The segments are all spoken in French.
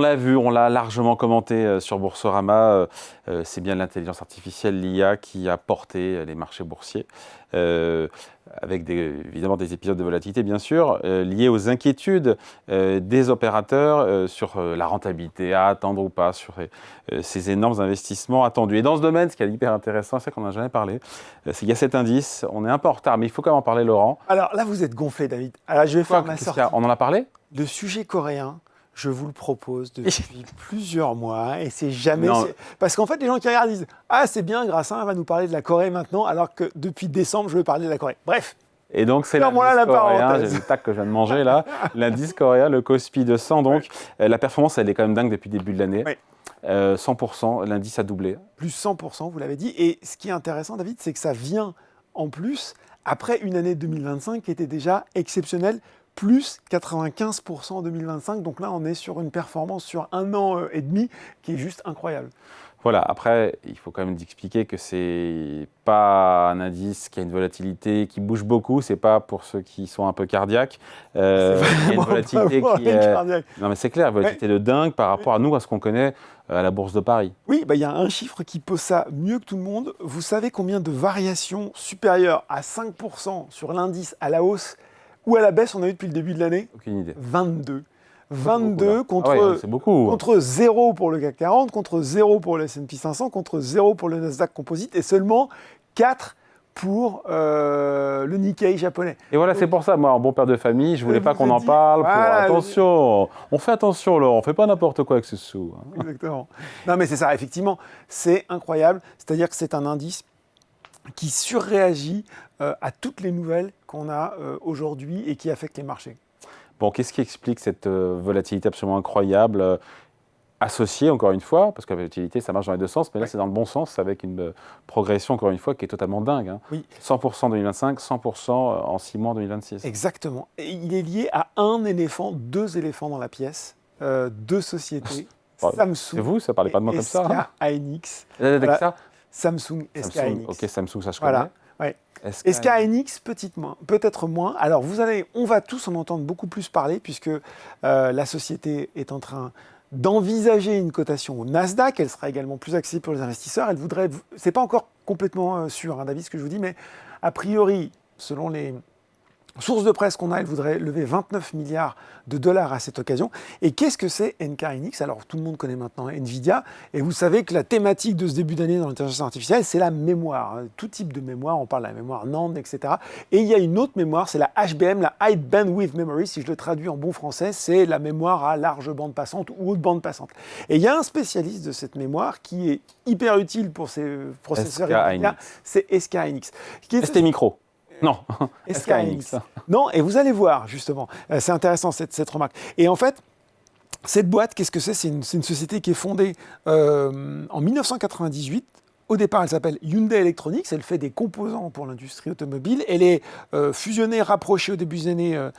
l'a vu, on l'a largement commenté sur Boursorama. C'est bien l'intelligence artificielle, l'IA, qui a porté les marchés boursiers, avec évidemment des épisodes de volatilité, bien sûr, liés aux inquiétudes des opérateurs sur la rentabilité à attendre ou pas, sur ces énormes investissements attendus. Et dans ce domaine, ce qui est hyper intéressant, c'est qu'on n'en a jamais parlé, c'est qu'il y a cet indice, on est un peu en retard, mais il faut quand même en parler, Laurent. Alors là, vous êtes gonflé, David. Alors je vais faire ma sortie. On en a parlé ? Le sujet coréen, je vous le propose depuis plusieurs mois et c'est jamais... Parce qu'en fait, les gens qui regardent disent « Ah, c'est bien, Grassin va nous parler de la Corée maintenant, alors que depuis décembre, je veux parler de la Corée. » Bref. Et donc, c'est l'indice coréen, j'ai le tac que je viens de manger là, l'indice coréen, le Kospi 200. Donc, la performance, elle est quand même dingue depuis le début de l'année. Oui. 100%, l'indice a doublé. Plus 100%, vous l'avez dit. Et ce qui est intéressant, David, c'est que ça vient en plus après une année 2025 qui était déjà exceptionnelle, plus 95% en 2025. Donc là, on est sur une performance sur un an et demi qui est juste incroyable. Voilà, après, il faut quand même expliquer que c'est pas un indice qui a une volatilité qui bouge beaucoup, c'est pas pour ceux qui sont un peu cardiaques. Il y a une volatilité qui est... Non mais c'est clair, une volatilité de dingue par rapport à nous, à ce qu'on connaît à la Bourse de Paris. Oui, il y a un chiffre qui pose ça mieux que tout le monde. Vous savez combien de variations supérieures à 5% sur l'indice à la hausse ou à la baisse on a eu depuis le début de l'année ? Aucune idée. 22. 22 contre 0 pour le CAC 40, contre 0 pour le S&P 500, contre 0 pour le Nasdaq Composite et seulement 4 pour le Nikkei japonais. Et voilà, c'est pour ça, moi, en bon père de famille, je voulais pas qu'on en parle. Voilà, attention, on fait attention, Laurent, on fait pas n'importe quoi avec ce sou. Hein. Exactement. Non, mais c'est ça, effectivement, c'est incroyable. C'est-à-dire que c'est un indice qui surréagit à toutes les nouvelles qu'on a aujourd'hui et qui affectent les marchés. Bon, qu'est-ce qui explique cette volatilité absolument incroyable, associée, encore une fois, parce que la volatilité, ça marche dans les deux sens, mais là, c'est dans le bon sens, avec une progression, encore une fois, qui est totalement dingue. Hein. Oui. 100% en 2025, 100% en 6 mois en 2026. Exactement. Et il est lié à deux éléphants dans la pièce, deux sociétés, Samsung. C'est vous, ça parlait pas de moi comme ça. SK Hynix. Voilà. Samsung, SK Hynix. Ok, Samsung, ça je connais. Voilà. Ouais. SK Hynix, peut-être moins. Alors, on va tous en entendre beaucoup plus parler puisque la société est en train d'envisager une cotation au Nasdaq. Elle sera également plus accessible pour les investisseurs. Elle voudrait, c'est pas encore complètement sûr, hein, David, ce que je vous dis, mais a priori, selon les sources de presse qu'on a, elle voudrait lever 29 milliards de dollars à cette occasion. Et qu'est-ce que c'est SK Hynix ? Alors, tout le monde connaît maintenant Nvidia. Et vous savez que la thématique de ce début d'année dans l'intelligence artificielle, c'est la mémoire. Tout type de mémoire, on parle de la mémoire NAND, etc. Et il y a une autre mémoire, c'est la HBM, la High Bandwidth Memory. Si je le traduis en bon français, c'est la mémoire à large bande passante ou haute bande passante. Et il y a un spécialiste de cette mémoire qui est hyper utile pour ces processeurs Nvidia, c'est SK Hynix. ST Micro. Non, SK Hynix. Non, et vous allez voir, justement. C'est intéressant, cette remarque. Et en fait, cette boîte, qu'est-ce que c'est ? C'est une société qui est fondée en 1998. Au départ, elle s'appelle Hyundai Electronics. Elle fait des composants pour l'industrie automobile. Elle est fusionnée, rapprochée au début des années...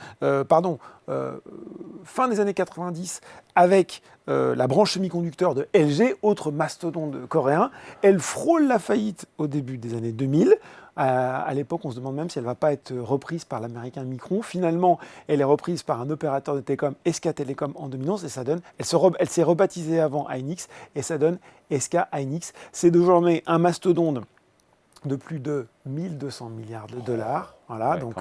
fin des années 90 avec la branche semi-conducteur de LG, autre mastodonte coréen. Elle frôle la faillite au début des années 2000. À l'époque, on se demande même si elle ne va pas être reprise par l'américain Micron. Finalement, elle est reprise par un opérateur de télécom, SK Telecom, en 2011, et ça donne... Elle s'est rebaptisée avant Hynix, et ça donne SK Hynix. C'est désormais un mastodonte de plus de 1200 milliards de dollars. Voilà, ouais, donc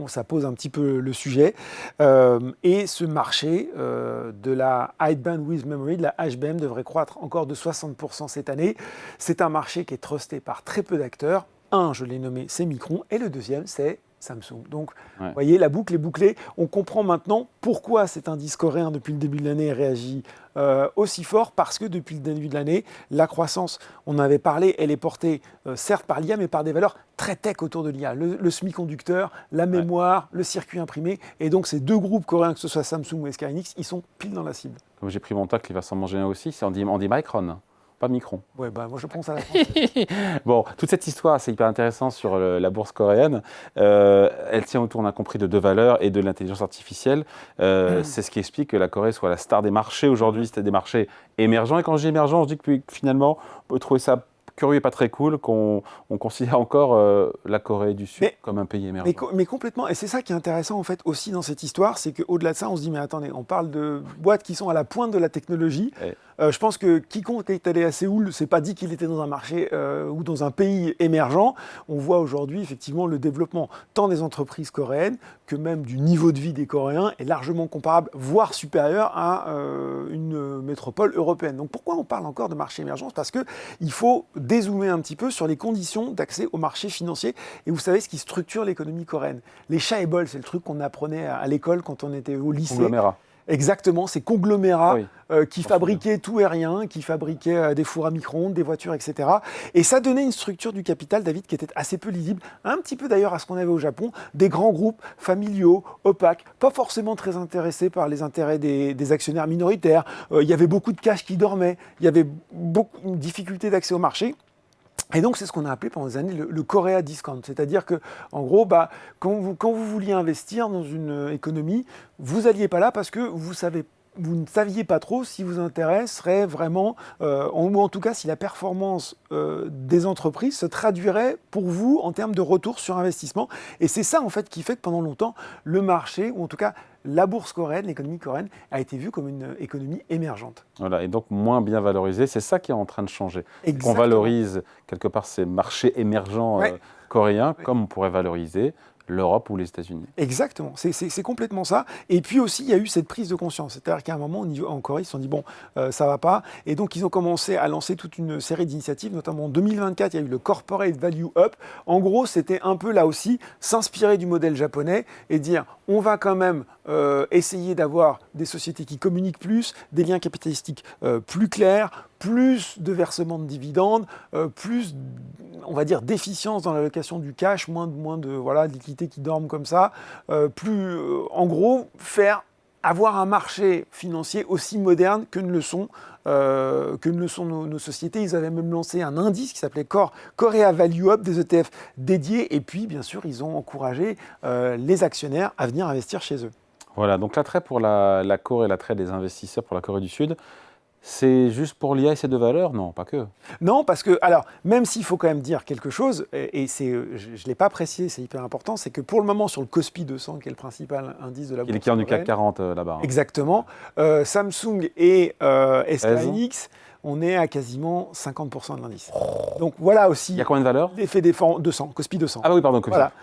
ça pose un petit peu le sujet. Et ce marché de la High Bandwidth Memory, de la HBM, devrait croître encore de 60% cette année. C'est un marché qui est trusté par très peu d'acteurs. Un, je l'ai nommé, c'est Micron, et le deuxième, c'est Samsung. Donc, vous voyez, la boucle est bouclée. On comprend maintenant pourquoi cet indice coréen, depuis le début de l'année, réagit aussi fort, parce que depuis le début de l'année, la croissance, on en avait parlé, elle est portée certes par l'IA, mais par des valeurs très tech autour de l'IA. Le semi-conducteur, la mémoire, le circuit imprimé. Et donc, ces deux groupes coréens, que ce soit Samsung ou SK Hynix, ils sont pile dans la cible. Comme j'ai pris mon tacle, il va s'en manger un aussi, c'est on dit Micron. Pas Micron. Ouais, moi je pense à la française. Bon, toute cette histoire, c'est hyper intéressant sur la bourse coréenne. Elle tient autour, on a compris, de deux valeurs et de l'intelligence artificielle. C'est ce qui explique que la Corée soit la star des marchés aujourd'hui. C'est des marchés émergents. Et quand je dis émergents, je dis que finalement, on peut trouver ça curieux et pas très cool qu'on considère encore la Corée du Sud comme un pays émergent. Mais complètement, et c'est ça qui est intéressant en fait aussi dans cette histoire, c'est qu'au-delà de ça, on se dit mais attendez, on parle de boîtes qui sont à la pointe de la technologie. Je pense que quiconque est allé à Séoul s'est pas dit qu'il était dans un marché ou dans un pays émergent. On voit aujourd'hui effectivement le développement tant des entreprises coréennes que même du niveau de vie des Coréens est largement comparable, voire supérieur à une métropole européenne. Donc pourquoi on parle encore de marché émergent? Parce qu'il faut dézoomer un petit peu sur les conditions d'accès au marché financier. Et vous savez ce qui structure l'économie coréenne. Les chaebols, c'est le truc qu'on apprenait à l'école quand on était au lycée. Conglomérat. Exactement, ces conglomérats qui fabriquaient tout et rien, qui fabriquaient des fours à micro-ondes, des voitures, etc. Et ça donnait une structure du capital, David, qui était assez peu lisible, un petit peu d'ailleurs à ce qu'on avait au Japon, des grands groupes familiaux, opaques, pas forcément très intéressés par les intérêts des actionnaires minoritaires. Il y avait beaucoup de cash qui dormait, il y avait une difficulté d'accès au marché. Et donc, c'est ce qu'on a appelé pendant des années le Korea Discount. C'est-à-dire que, en gros, quand vous vouliez investir dans une économie, vous n'alliez pas là parce que vous ne saviez pas trop si vous intéresserait vraiment, ou en tout cas si la performance des entreprises se traduirait pour vous en termes de retour sur investissement. Et c'est ça, en fait, qui fait que pendant longtemps, le marché, ou en tout cas la bourse coréenne, l'économie coréenne, a été vue comme une économie émergente. Voilà, et donc moins bien valorisée. C'est ça qui est en train de changer. Exactement. On valorise quelque part ces marchés émergents coréens comme on pourrait valoriser l'Europe ou les États-Unis. Exactement, c'est complètement ça. Et puis aussi, il y a eu cette prise de conscience. C'est-à-dire qu'à un moment, en Corée, ils se sont dit, bon, ça va pas. Et donc, ils ont commencé à lancer toute une série d'initiatives, notamment en 2024, il y a eu le Corporate Value Up. En gros, c'était un peu là aussi, s'inspirer du modèle japonais et dire, on va quand même essayer d'avoir des sociétés qui communiquent plus, des liens capitalistiques plus clairs, plus de versements de dividendes, plus, on va dire, d'efficience dans l'allocation du cash, moins de liquidités qui dorment comme ça, en gros, avoir un marché financier aussi moderne que ne le sont nos sociétés. Ils avaient même lancé un indice qui s'appelait Korea Value Up, des ETF dédiés, et puis, bien sûr, ils ont encouragé les actionnaires à venir investir chez eux. Voilà, donc l'attrait pour la Corée, l'attrait des investisseurs pour la Corée du Sud, c'est juste pour l'IA et ses deux valeurs? Non, pas que. Non, parce que, alors, même s'il faut quand même dire quelque chose, et je ne l'ai pas précisé, c'est hyper important, c'est que pour le moment, sur le KOSPI 200, qui est le principal indice de la bourse qui est du CAC 40 là-bas. Exactement. Samsung et SK Hynix, on est à quasiment 50% de l'indice. Donc voilà aussi. Il y a combien de valeurs? L'effet défend 200, KOSPI 200. Ah oui, pardon, KOSPI. Voilà.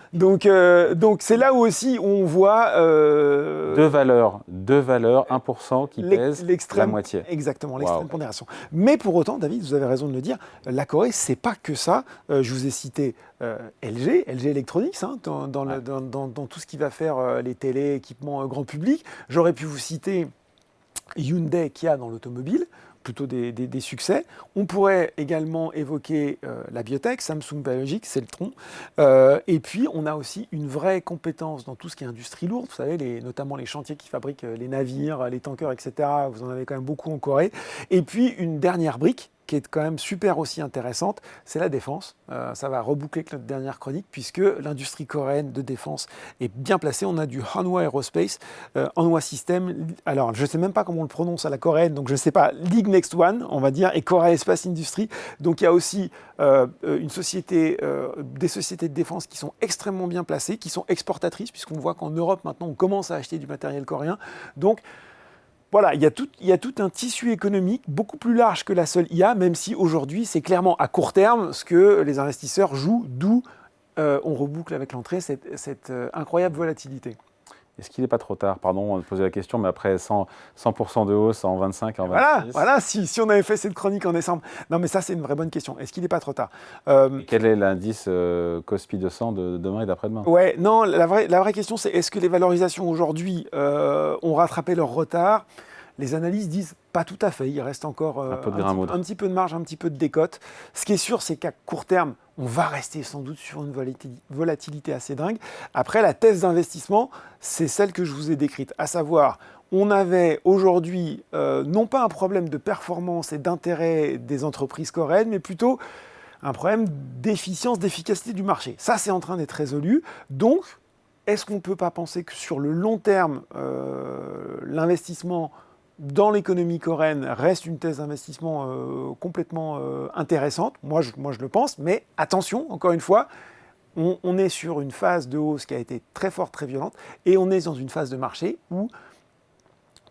Donc c'est là où aussi on voit... Deux valeurs, 1% qui pèsent la moitié. Exactement, l'extrême pondération. Mais pour autant, David, vous avez raison de le dire, la Corée, c'est pas que ça. Je vous ai cité LG Electronics, dans tout ce qui va faire les télé, équipements grand public. J'aurais pu vous citer Hyundai, Kia dans l'automobile, plutôt des succès. On pourrait également évoquer la biotech, Samsung Biologics, Celltron. Et puis, on a aussi une vraie compétence dans tout ce qui est industrie lourde. Vous savez, notamment les chantiers qui fabriquent les navires, les tankers, etc. Vous en avez quand même beaucoup en Corée. Et puis, une dernière brique, qui est quand même super aussi intéressante, c'est la défense. Ça va reboucler avec notre dernière chronique, puisque l'industrie coréenne de défense est bien placée. On a du Hanwha Aerospace, Hanwha System, alors je ne sais même pas comment on le prononce à la coréenne, donc je ne sais pas, League Next One, on va dire, et Korea Space Industry. Donc il y a aussi des sociétés de défense qui sont extrêmement bien placées, qui sont exportatrices, puisqu'on voit qu'en Europe, maintenant, on commence à acheter du matériel coréen. Donc, voilà, il y a tout un tissu économique beaucoup plus large que la seule IA, même si aujourd'hui, c'est clairement à court terme ce que les investisseurs jouent, d'où on reboucle avec l'entrée cette incroyable volatilité. Est-ce qu'il n'est pas trop tard? Pardon de poser la question, mais après 100% de hausse en 25, en 26... Voilà, si on avait fait cette chronique en décembre. Non, mais ça, c'est une vraie bonne question. Est-ce qu'il n'est pas trop tard? Quel est l'indice KOSPI 200 de demain et d'après-demain? Ouais, non, la vraie question, c'est est-ce que les valorisations aujourd'hui ont rattrapé leur retard? Les analyses disent pas tout à fait. Il reste encore un petit peu de marge, un petit peu de décote. Ce qui est sûr, c'est qu'à court terme, on va rester sans doute sur une volatilité assez dingue. Après, la thèse d'investissement, c'est celle que je vous ai décrite, à savoir, on avait aujourd'hui non pas un problème de performance et d'intérêt des entreprises coréennes, mais plutôt un problème d'efficience, d'efficacité du marché. Ça, c'est en train d'être résolu. Donc, est-ce qu'on ne peut pas penser que sur le long terme, l'investissement dans l'économie coréenne reste une thèse d'investissement complètement intéressante. Moi, je le pense, mais attention, encore une fois, on est sur une phase de hausse qui a été très forte, très violente, et on est dans une phase de marché où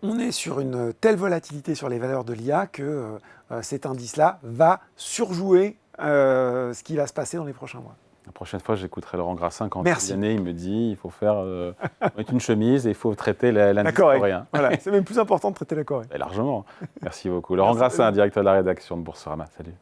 on est sur une telle volatilité sur les valeurs de l'IA que cet indice-là va surjouer ce qui va se passer dans les prochains mois. La prochaine fois, j'écouterai Laurent Grassin quand Merci. l'année, il me dit il faut faire mettre une chemise et il faut traiter l'indice Corée. coréen. Voilà, c'est même plus important de traiter la Corée. Et largement. Merci beaucoup. Laurent Grassin, directeur de la rédaction de Boursorama. Salut.